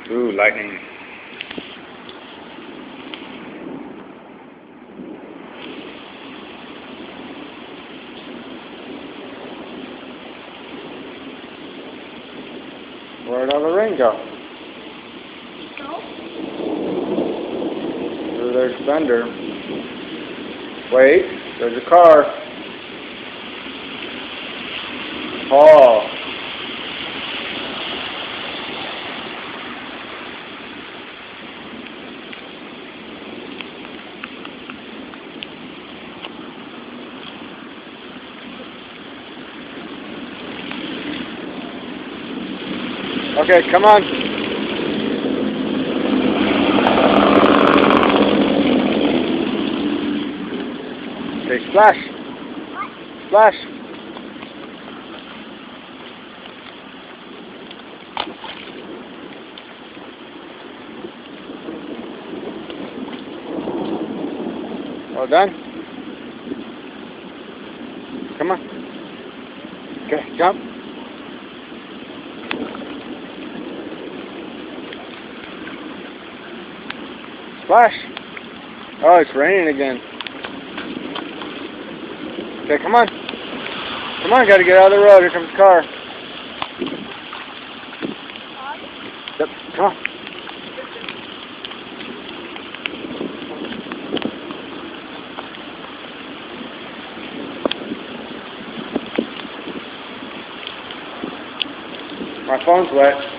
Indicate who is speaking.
Speaker 1: Ooh, lightning. Where'd all the rain go? Ooh, there's thunder. Wait, there's a car. Paul. Okay, come on. Okay, splash. Splash. All done? Come on. Okay, jump. Splash. Oh, it's raining again. Okay, come on. Come on, gotta get out of the road. Here comes the car. Yep, come on. My phone's wet.